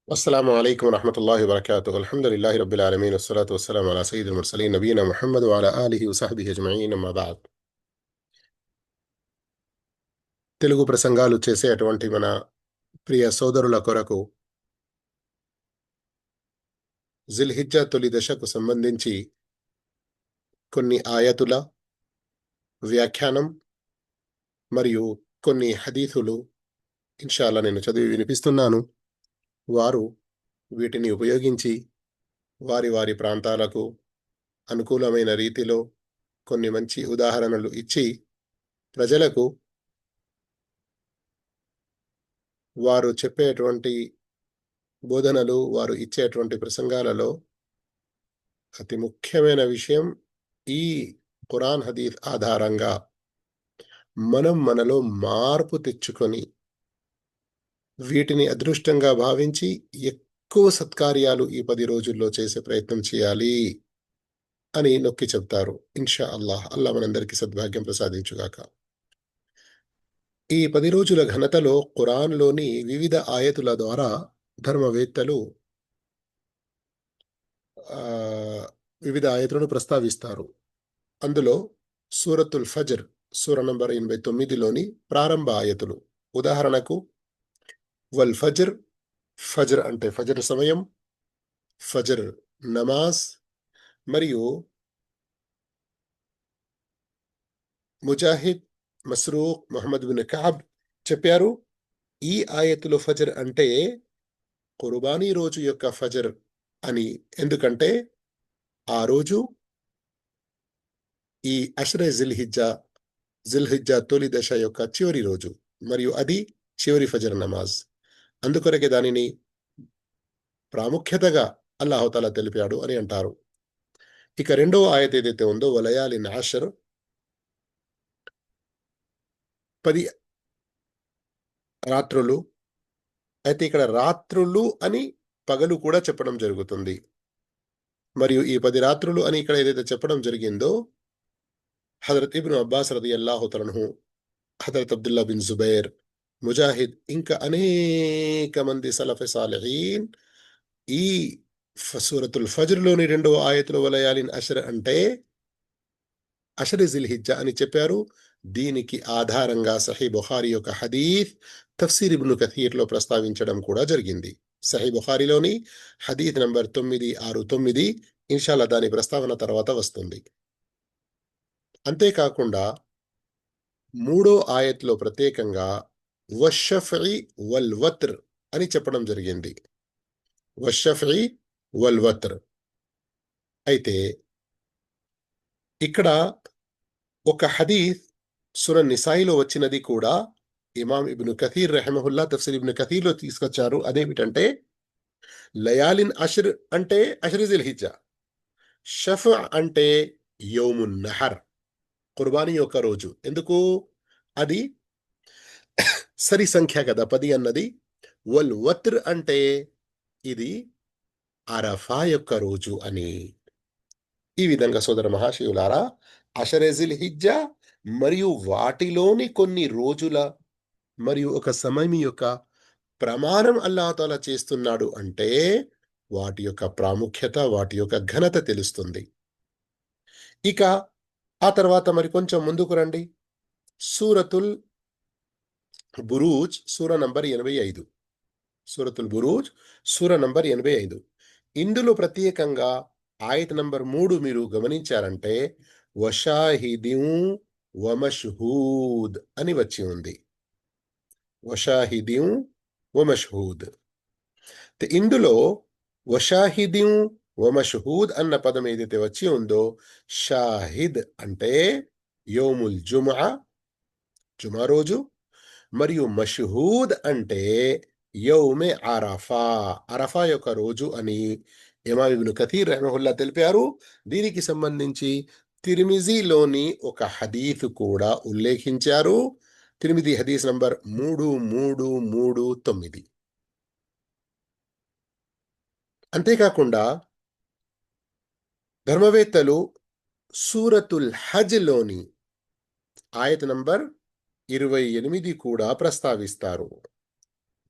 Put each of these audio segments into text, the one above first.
السلام عليكم ورحمة الله وبركاته. الحمد لله رب العالمين والصلاة والسلام على سيد المرسلين نبينا محمد وعلى آله وصحبه أجمعين أما بعد. తెలుగు ప్రసంగాలు చేసేటువంటి మన ప్రియ సోదరుల కొరకు జిల్హిజ్జా తొలి దశకు సంబంధించి కొన్ని ఆయతుల వ్యాఖ్యానం మరియు కొన్ని హదీసులు ఇన్షాల్లా నేను చదివి వినిపిస్తున్నాను. వారు వీటిని ఉపయోగించి వారి వారి ప్రాంతాలకు అనుకూలమైన రీతిలో కొన్ని మంచి ఉదాహరణలు ఇచ్చి ప్రజలకు వారు చెప్పేటువంటి బోధనలు వారు ఇచ్చేటువంటి ప్రసంగాలలో అతి ముఖ్యమైన విషయం ఈ ఖురాన్ హదీస్ ఆధారంగా మనం మనలో మార్పు తెచ్చుకొని వీటిని అదృష్టంగా భావించి ఎక్కువ సత్కార్యాలు ఈ 10 రోజుల్లో చేసే ప్రయత్నం చేయాలి అని నొక్కి చెప్తారు. ఇన్షా అల్లా మనందరికీ సద్భాగ్యం ప్రసాదించుగాక. ఈ 10 రోజుల ఘనతలో ఖురాన్లోని వివిధ ఆయతుల ద్వారా ధర్మవేత్తలు వివిధ ఆయతులను ప్రస్తావిస్తారు. అందులో సూరతుల్ ఫజ్ర్ సూర నంబర్ 89లోని ప్రారంభ ఆయతులు. ఉదాహరణకు వల్ ఫజ్ర్, ఫజ్ర్ అంటే ఫజ్ర్ సమయం, ఫజ్ర్ నమాజ్, మరియు ముజాహిద్, మస్రూక్, ముహమ్మద్ బిన్ కఅబ్ చెప్పారు ఈ ఆయతులు ఫజ్ర్ అంటే కుర్బానీ రోజు యొక్క ఫజ్ర్ అని. ఎందుకంటే ఆ రోజు ఈ అష్రే జిల్హిజ్జా తొలి దశ యొక్క చివరి రోజు మరియు అది చివరి ఫజర్ నమాజ్. అందుకొరకే దానిని ప్రాముఖ్యతగా అల్లాహుతాలా తెలిపాడు అని అంటారు. ఇక రెండవ ఆయత ఏదైతే ఉందో వలయాలిన్ ఆషర్, 10 రాత్రులు. అయితే ఇక్కడ రాత్రులు అని పగలు కూడా చెప్పడం జరుగుతుంది. మరియు ఈ 10 రాత్రులు అని ఇక్కడ ఏదైతే చెప్పడం జరిగిందో హజరత్ ఇబ్ను అబ్బాస్ రదియల్లాహు తఆలా, హజరత్ అబ్దుల్లా బిన్ జుబైర్, ముజాహిద్ ఇంకా అనేక మంది సలఫె సాలిహీన్ ఈ సూరతుల్ ఫజ్ర్లోని రెండవ ఆయతుల వలయాలిన్ అషర్ అంటే అషర్ జిల్హిజ్జా అని చెప్పారు. దీనికి ఆధారంగా సహీ బుఖారీ యొక్క హదీస్ తఫ్సీర్ ఇబ్ను కథీర్లో ప్రస్తావించడం కూడా జరిగింది. సహీ బుఖారీలోని హదీస్ నంబర్ 969. ఇన్షాల్లా దాని ప్రస్తావన తర్వాత వస్తుంది. అంతేకాకుండా మూడో ఆయత్లో ప్రత్యేకంగా వషఫ్ఇ వల్ వత్ర్ అని చెప్పడం జరిగింది. వషఫ్ఇ వల్ వత్ర్. అయితే ఇక్కడ ఒక హదీస్ సూరన్ నిసాయిలో వచ్చినది కూడా ఇమాం ఇబ్ను కథీర్ రహిమహుల్లా తఫ్సీర్ ఇబ్ను కథీర్లో తీసుకొచ్చారు. అదేమిటంటే లయాలిన్ అష్ర్ అంటే అష్ర్ జిల్హిజ్జా, షఫ్ అంటే యౌమున్ నహర్ కుర్బానీ యొక్క రోజు. ఎందుకు? అది సరి సంఖ్య కదా 10 అన్నది. వల్ వత్ర్ అంటే ఇది అరఫా యొక్క రోజు అని. ఈ విధంగా సోదర మహాశివులారా, అషరే జిల్హిజ్జా మరియు వాటిలోని కొన్ని రోజుల మరియు ఒక సమయం యొక్క ప్రమాణం అల్లాహ్ చేస్తున్నాడు అంటే వాటి యొక్క ప్రాముఖ్యత, వాటి యొక్క ఘనత తెలుస్తుంది. ఇక ఆ తర్వాత మరి కొంచెం ముందుకు రండి. సూరతుల్ బురూజ్ సూర నంబర్ 85. సూరతుల్ బురూజ్ సూర నంబర్ 85. ఇందులో ప్రత్యేకంగా ఆయత నంబర్ 3 మీరు గమనించారంటే వషాహిదిన్ వమష్హూద్ అని వచ్చి ఉంది. వషాహిదిన్ వమష్హూద్. ఇందులో వషాహిదిన్ వమష్హూద్ అన్న పదం ఏదైతే వచ్చి ఉందో షాహిద్ అంటే యోముల్ జుమా, జుమా రోజు, మరియు మష్హూద్ అంటే యౌమే అరఫా, అరఫా యొక్క రోజు అని ఇమాం ఇబ్ను కథీర్ రహిమహుల్లా తెలిపారు. దీనికి సంబంధించి తిర్మిజీలోని ఒక హదీస్ కూడా ఉల్లేఖించారు. తిర్మిజీ హదీస్ నంబర్ 3339. అంతేకాకుండా ధర్మవేత్తలు సూరతుల్ హజ్లోని ఆయత నంబర్ 28 కూడా ప్రస్తావిస్తారు.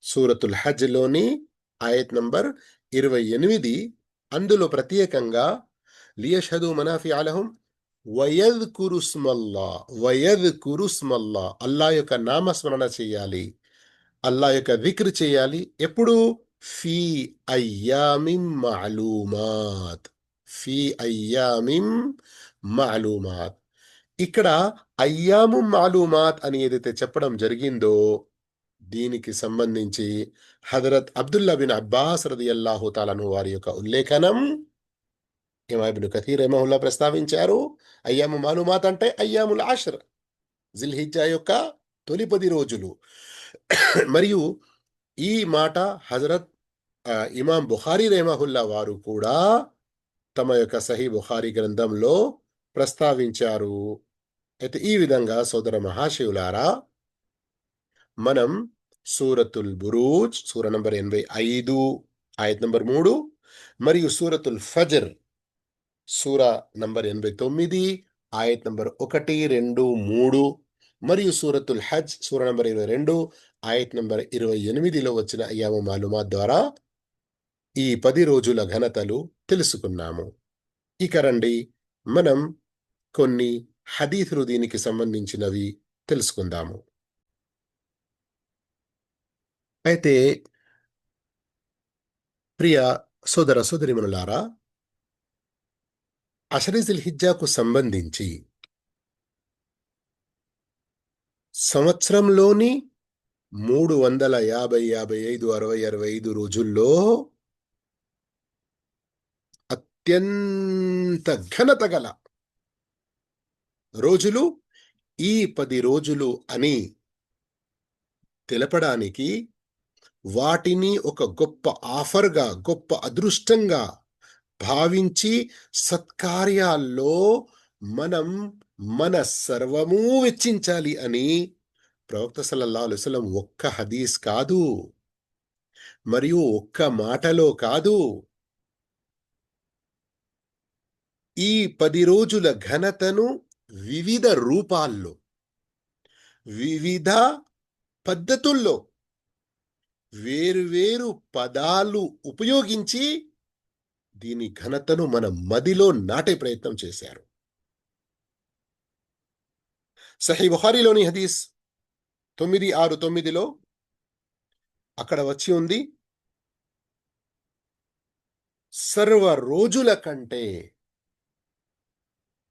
సూరతుల్ హజ్లోని ఆయత్ నంబర్ 28. అందులో ప్రత్యేకంగా లియష్హదు మనాఫిఅ లహుం వయద్కురుస్మల్లా అల్లా యొక్క నామస్మరణ చేయాలి, అల్లా యొక్క దిక్ర్ చేయాలి. ఎప్పుడు? ఫీ అయ్యామిం మఅలూమాత్. ఫీ అయ్యామిం మఅలూమాత్. ఇక్కడ అయ్యాము మాలూమాత్ అని ఏదైతే చెప్పడం జరిగిందో దీనికి సంబంధించి హజరత్ అబ్దుల్లా బిన్ అబ్బాస్ రదియల్లాహు తాలాను వారి యొక్క ఉల్లేఖనం ఇమాం ఇబ్ను కథీర్ రహిమహుల్లా ప్రస్తావించారు. అయ్యాము మాలూమాత్ అంటే అయ్యాముల్ ఆష్ర్, జిల్హిజ్జా యొక్క తొలి 10 రోజులు. మరియు ఈ మాట హజరత్ ఇమాం బుఖారీ రహిమహుల్లా వారు కూడా తమ యొక్క సహీ బుఖారీ గ్రంథంలో ప్రస్తావించారు. అయితే ఈ విధంగా సోదర మహాశివులారా, మనం సూరతుల్ బురూజ్ సూర నంబర్ 85 ఆయత్ నంబర్ 3 మరియు సూరతుల్ ఫజర్ సూర నంబర్ 89 ఆయత్ నంబర్ 1, 2, 3 మరియు సూరతుల్ హజ్ సూర నంబర్ 22 ఆయత్ నంబర్ 28లో వచ్చిన అయ్యాము మాలూమాత్ ద్వారా ఈ 10 రోజుల ఘనతలు తెలుసుకున్నాము. ఇక రండి మనం కొన్ని హదీసులు దీనికి సంబంధించినవి తెలుసుకుందాము. అయితే ప్రియ సోదర సోదరిమణులారా, అషరి జిల్హిజ్జాకు సంబంధించి సంవత్సరంలోని 350, 55, 60, 65 రోజుల్లో అత్యంత ఘనత గల రోజులు ఈ 10 రోజులు అని తెలపడానికి, వాటిని ఒక గొప్ప ఆఫర్గా, గొప్ప అదృష్టంగా భావించి సత్కార్యాల్లో మనం మన సర్వమూ వెచ్చించాలి అని ప్రవక్త సల్లల్లాహు అలైహి వసల్లం ఒక్క హదీస్ కాదు, మరియు ఒక్క మాటలో కాదు, ఈ 10 రోజుల ఘనతను వివిధ రూపాల్లో, వివిధ పద్ధతుల్లో, వేరువేరు పదాలు ఉపయోగించి దీని ఘనతను మన మదిలో నాటే ప్రయత్నం చేశారు. సహీ బుఖారీలోని హదీస్ 969లో అక్కడ వచ్చి ఉంది, సర్వ రోజుల కంటే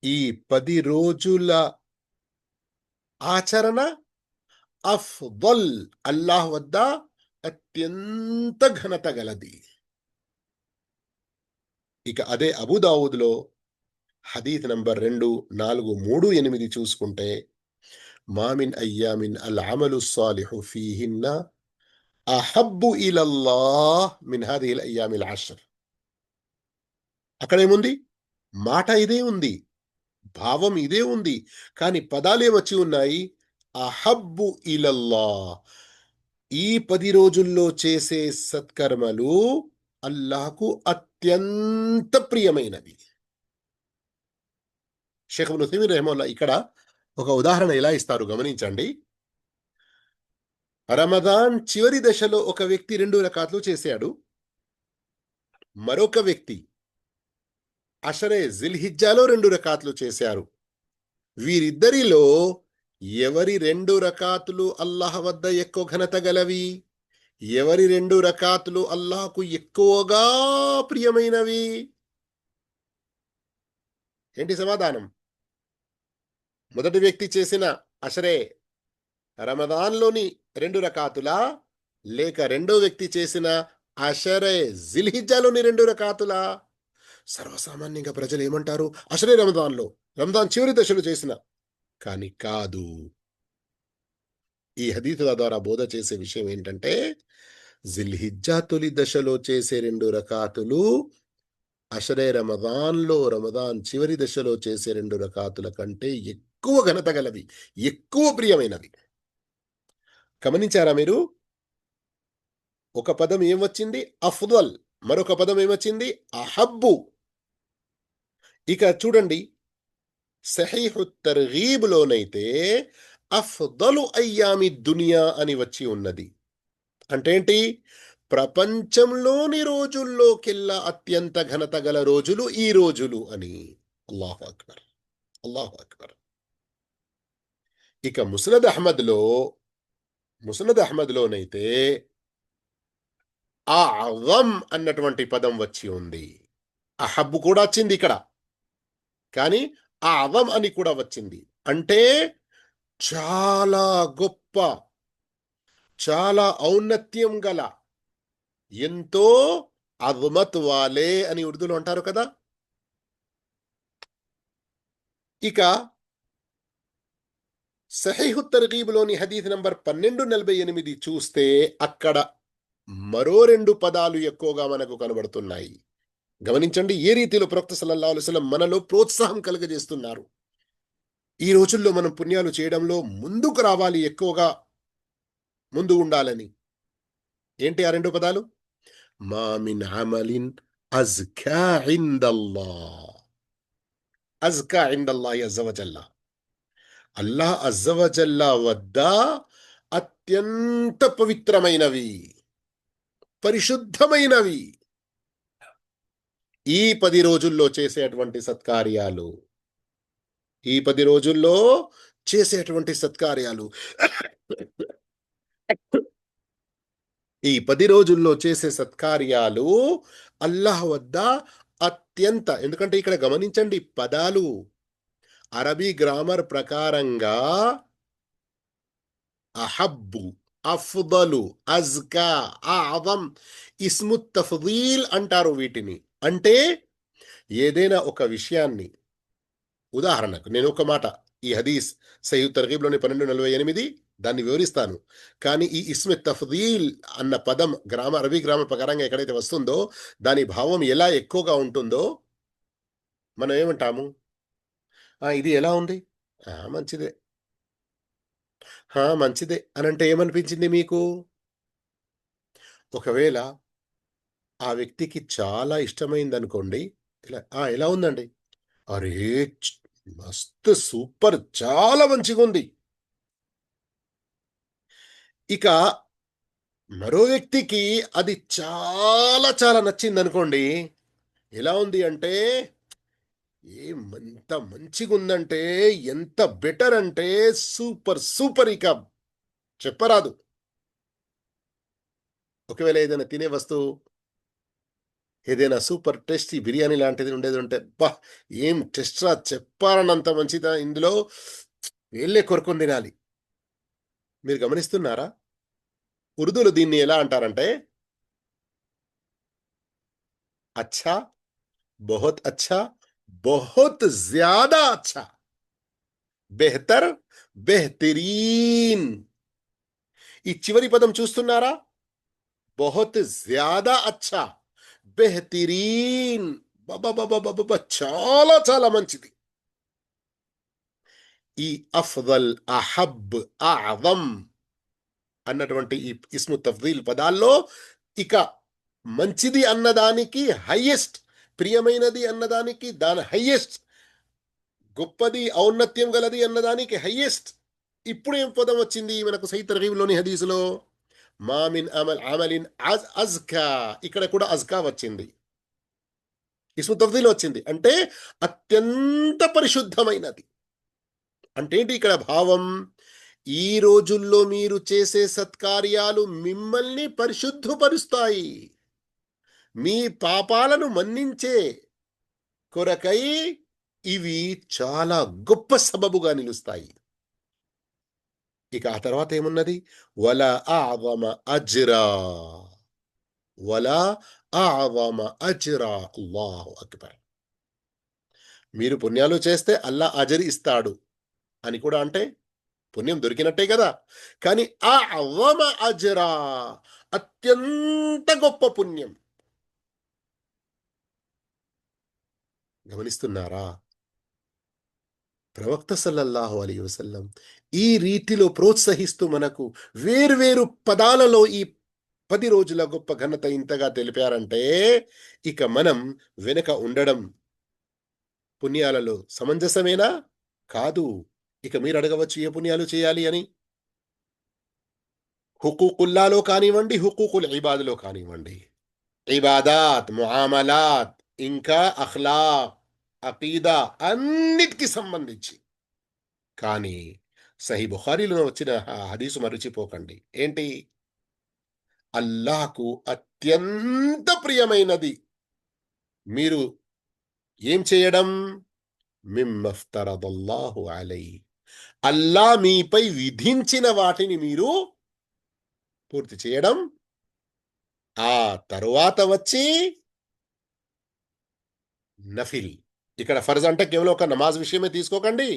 ఈ 10 రోజుల ఆచరణ అఫ్దల్, అల్లాహ్ వద్ద అత్యంత ఘనత గలది. ఇక అదే అబూదావుద్లో హదీత్ నంబర్ 2438 చూసుకుంటే, మామిన్ అయ్యామిన్ అల్ అమలు సాలిహు ఫీహిన్న అహబ్బు ఇలల్లాహ్ మిన్ హాదిహిల్ అయ్యామిల్ అష్ర్. అక్కడేముంది? మాట ఇదే ఉంది, భావం ఇదే ఉంది, కానీ పదాలే వచ్చి ఉన్నాయి. అహబ్బు ఇలల్లాహ్, ఈ 10 రోజుల్లో చేసే సత్కర్మలు అల్లాహకు అత్యంత ప్రియమైనవి. షేఖ్ ఇబ్ను ఉథైమీన్ రహిమహుల్లా ఇక్కడ ఒక ఉదాహరణ ఎలా ఇస్తారు గమనించండి. రమదాన్ చివరి దశలో ఒక వ్యక్తి 2 రకాతులు చేశాడు, మరొక వ్యక్తి అషరే జిల్హిజ్జాలో 2 రకాతులు చేశారు. వీరిద్దరిలో ఎవరి 2 రకాతులు అల్లాహ్ వద్ద ఎక్కువ ఘనత గలవి, ఎవరి 2 రకాతులు అల్లాహకు ఎక్కువగా ప్రియమైనవి? ఏంటి సమాధానం? మొదటి వ్యక్తి చేసిన అషరే రమదాన్లోని 2 రకాతులా, లేక రెండో వ్యక్తి చేసిన అషరే జిల్హిజ్జాలోని 2 రకాతులా? సర్వసామాన్యంగా ప్రజలు ఏమంటారు? అషరే రమదాన్లో, రమదాన్ చివరి దశలో చేసిన. కానీ కాదు. ఈ హదీసుల ద్వారా బోధ చేసే విషయం ఏంటంటే, జిల్హిజ్జా తొలి దశలో చేసే 2 రకాతులు అషరే రమదాన్లో, రమదాన్ చివరి దశలో చేసే 2 రకాతుల కంటే ఎక్కువ ఘనత గలవి, ఎక్కువ ప్రియమైనవి. గమనించారా మీరు? ఒక పదం ఏం వచ్చింది? అఫ్దల్. మరొక పదం ఏమొచ్చింది? అహబ్బు. ఇక చూడండి, సహీహు తర్గీబ్‌లోనైతే అఫ్దలు అయ్యామి దునియా అని వచ్చి ఉన్నది. అంటే ఏంటి? ప్రపంచంలోని రోజుల్లోకెల్లా అత్యంత ఘనత గల రోజులు ఈ రోజులు అని. అల్లాహు అక్బర్, అల్లాహు అక్బర్. ఇక ముస్నద్ అహ్మద్లోనైతే ఆ అవం అన్నటువంటి పదం వచ్చి ఉంది. అహబ్బు కూడా వచ్చింది ఇక్కడ, కానీ ఆ అవం అని కూడా వచ్చింది. అంటే చాలా గొప్ప, చాలా ఔన్నత్యం గల, ఎంతో అజ్మత్ వాలే అని ఉర్దూలో అంటారు కదా. ఇక సహీహు తర్గీబ్లోని హదీస్ నంబర్ 1248 చూస్తే అక్కడ మరో 2 పదాలు ఎక్కువగా మనకు కనబడుతున్నాయి. గమనించండి ఏ రీతిలో ప్రవక్త సల్లల్లాహు అలైహి వసల్లం మనలో ప్రోత్సాహం కలుగజేస్తున్నారు. ఈ రోజుల్లో మనం పుణ్యాలు చేయడంలో ముందుకు రావాలి, ఎక్కువగా ముందు ఉండాలని. ఏంటి ఆ 2 పదాలు? మా మిన్ అమలిన్ అజ్కా ఇందల్లాహ్. అజ్కా ఇందల్లాహి అజ్జ వజల్లా. అల్లాహ్ అజ్జ వజల్లా వద్ద అత్యంత పవిత్రమైనవి, పరిశుద్ధమైనవి ఈ 10 రోజుల్లో చేసేటువంటి సత్కార్యాలు. ఈ 10 రోజుల్లో చేసేటువంటి సత్కార్యాలు. ఈ 10 రోజుల్లో చేసే సత్కార్యాలు అల్లాహ్ వద్ద అత్యంత, ఎందుకంటే ఇక్కడ గమనించండి పదాలు అరబీ గ్రామర్ ప్రకారంగా అహబ్బు, అఫ్దలు, అజ్కా, అఅదం, ఇస్ము తఫ్దీల్ అంటారు వీటిని. అంటే ఏదైనా ఒక విషయాన్ని, ఉదాహరణకు నేను ఒక మాట, ఈ హదీస్ సహీహ్ తర్గీబ్‌లోని 1248 దాన్ని వివరిస్తాను. కానీ ఈ ఇస్మె తఫ్దీల్ అన్న పదం అరబీ గ్రామర్ ప్రకారంగా ఎక్కడైతే వస్తుందో దాని భావం ఎలా ఎక్కువగా ఉంటుందో మనం ఏమంటాము? ఇది ఎలా ఉంది? మంచిదే. మంచిదే అనంటే ఏమనిపించింది మీకు? ఒకవేళ ఆ వ్యక్తికి చాలా ఇష్టమైందనుకోండి, ఎలా ఉందండి? అరే! చ్ మస్తు సూపర్, చాలా మంచిగుంది. ఇక మరో వ్యక్తికి అది చాలా చాలా నచ్చిందనుకోండి. ఎలా ఉంది అంటే, ఎంత మంచిగుందంటే, ఎంత బెటర్ అంటే సూపర్, సూపర్ ఇక చెప్పరాదు. ఒకవేళ ఏదైనా తినే వస్తువు, ఏదైనా సూపర్ టేస్టీ బిర్యానీ లాంటిది ఉండేది ఉంటే, అబ్బా! ఏం టేస్ట్‌రా చెప్పాలనంత మంచిదా ఇందులో, వేళ్ళే కొరుక్కొని తినాలి. మీరు గమనిస్తున్నారా? ఉర్దూలో దీన్ని ఎలా అంటారంటే, అచ్చా, బహుత్ అచ్చా, బహుత్ జ్యాదా అచ్చా, బెహతర్, బెహ్తరీన్. ఈ చివరి పదం చూస్తున్నారా? బహుత్ జ్యాదా అచ్చా, బెహ్తరీన్. అబ్బబ్బబ్బబ్బబ్బబ్బ! చాలా చాలా మంచిది. ఈ అఫ్దల్, అహబ్, అఅదం అన్నటువంటి ఈ ఇస్ము తఫ్దీల్ పదాల్లో ఇక మంచిది అన్నదానికి హైయెస్ట్, ప్రియమైనది అన్నదానికి దాని హైయెస్ట్, గొప్పది, ఔన్నత్యం గలది అన్నదానికి హైయెస్ట్. ఇప్పుడు ఏం పదం వచ్చింది మనకు సహీహ్ తర్గీబ్‌లోని హదీసులో? మా మిన్ అమలిన్ అజ్కా. ఇక్కడ కూడా అజ్కా వచ్చింది. ఇస్ము తఫ్దీల్ వచ్చింది. అంటే అత్యంత పరిశుద్ధమైనది. అంటే ఏంటి ఇక్కడ భావం? ఈ రోజుల్లో మీరు చేసే సత్కార్యాలు మిమ్మల్ని పరిశుద్ధపరుస్తాయి. మీ పాపాలను మన్నించే కొరకై ఇవి చాలా గొప్ప సబబుగా నిలుస్తాయి. ఇక ఆ తర్వాత ఏమున్నది? వలా అఅదమ అజ్రా, వలా అఅదమ అజ్రా. అల్లాహు అక్బర్. మీరు పుణ్యాలు చేస్తే అల్లా అజర్ ఇస్తాడు అని కూడా అంటే పుణ్యం దొరికినట్టే కదా. కానీ అఅదమ అజ్రా, అత్యంత గొప్ప పుణ్యం. గమనిస్తున్నారా? ప్రవక్త సల్లల్లాహు అలైహి వసల్లం ఈ రీతిలో ప్రోత్సహిస్తూ మనకు వేర్వేరు పదాలలో ఈ 10 రోజుల గొప్ప ఘనత ఇంతగా తెలిపారంటే, ఇక మనం వెనక ఉండడం పుణ్యాలలో సమంజసమేనా? కాదు. ఇక మీరు అడగవచ్చు ఏ పుణ్యాలు చేయాలి అని. హుకూకుల్లాలో కానివ్వండి, హుకూకుల్ ఇబాద్‌లో కానివ్వండి. ఇబాదాత్, ముఆమలాత్, ఇంకా అఖ్లాక్, అకీదా అన్నిటికి సంబంధించి. కానీ సహీ బుఖారీలో వచ్చిన హదీసు మరిచిపోకండి. ఏంటి? అల్లాహ్‌కు అత్యంత ప్రియమైనది మీరు ఏం చేయడం? మిమ్మఫ్తరదల్లాహు అలైహి, అల్లా మీపై విధించిన వాటిని మీరు పూర్తి చేయడం. ఆ తరువాత వచ్చి నఫిల్. ఇక్కడ ఫర్జ్ అంటే కేవలం ఒక నమాజ్ విషయమే తీసుకోకండి.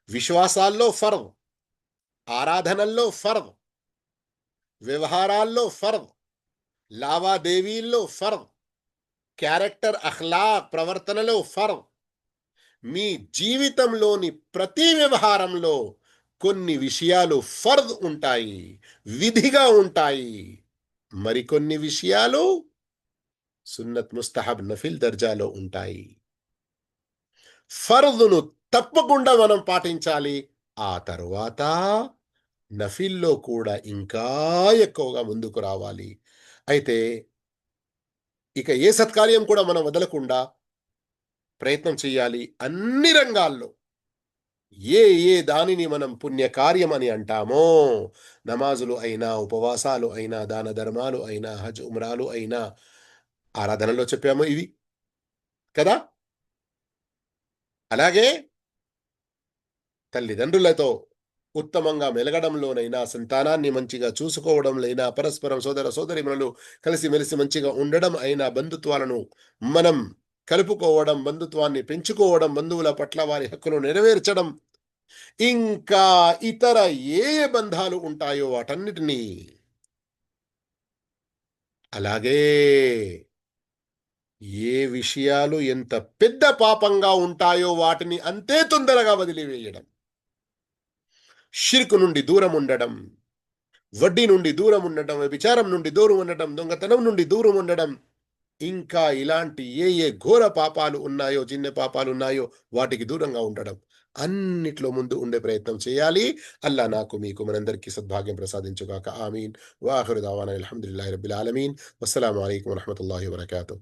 విశ్వాసాల్లో ఫర్జ్, ఆరాధనల్లో ఫర్జ్, వ్యవహారాల్లో ఫర్జ్, లావాదేవీల్లో ఫర్జ్, క్యారెక్టర్, అఖ్లాక్ ప్రవర్తనలో ఫర్జ్. మీ జీవితంలోని ప్రతి వ్యవహారంలో కొన్ని విషయాలు ఫర్జ్ ఉంటాయి, విధిగా ఉంటాయి. మరికొన్ని విషయాలు సున్నత్, ముస్తహబ్, నఫిల్ దర్జాలో ఉంటాయి. ఫర్దును తప్పకుండా మనం పాటించాలి. ఆ తరువాత నఫిల్‌లో కూడా ఇంకా ఎక్కువగా ముందుకు రావాలి. అయితే ఇక ఏ సత్కార్యం కూడా మనం వదలకుండా ప్రయత్నం చేయాలి. అన్ని రంగాల్లో ఏ ఏ దానిని మనం పుణ్యకార్యం అని అంటామో, నమాజులు అయినా, ఉపవాసాలు అయినా, దాన ధర్మాలు అయినా, హజ్, ఉమ్రాలు అయినా, ఆరాధనలో చెప్పాము ఇవి కదా! అలాగే తల్లిదండ్రులతో ఉత్తమంగా మెలగడంలోనైనా, సంతానాన్ని మంచిగా చూసుకోవడంలైనా, పరస్పరం సోదర సోదరీమణులు కలిసిమెలిసి మంచిగా ఉండడం అయినా, బంధుత్వాలను మనం కలుపుకోవడం, బంధుత్వాన్ని పెంచుకోవడం, బంధువుల పట్ల వారి హక్కులు నెరవేర్చడం, ఇంకా ఇతర ఏ ఏ బంధాలు ఉంటాయో వాటన్నిటినీ, అలాగే ఏ విషయాలు ఎంత పెద్ద పాపంగా ఉంటాయో వాటిని అంతే తొందరగా వదిలివేయడం. షిర్క్ నుండి దూరం ఉండడం, వడ్డీ నుండి దూరం ఉండటం, వ్యభిచారం నుండి దూరం ఉండటం, దొంగతనం నుండి దూరం ఉండడం, ఇంకా ఇలాంటి ఏ ఏ ఘోర పాపాలు ఉన్నాయో, చిన్న పాపాలు ఉన్నాయో వాటికి దూరంగా ఉండడం. అన్నిట్లో ముందు ఉండే ప్రయత్నం చేయాలి. అల్లా నాకు మీకు మనందరికీ సద్భాగ్యం ప్రసాదించుగాక. ఆమీన్. వాఖిరు దావానా అల్హమ్దులిల్లాహి రబ్బిల్ ఆలమీన్. వస్సలాము అలైకుం వరహ్మతుల్లాహి వబరకాతుహు.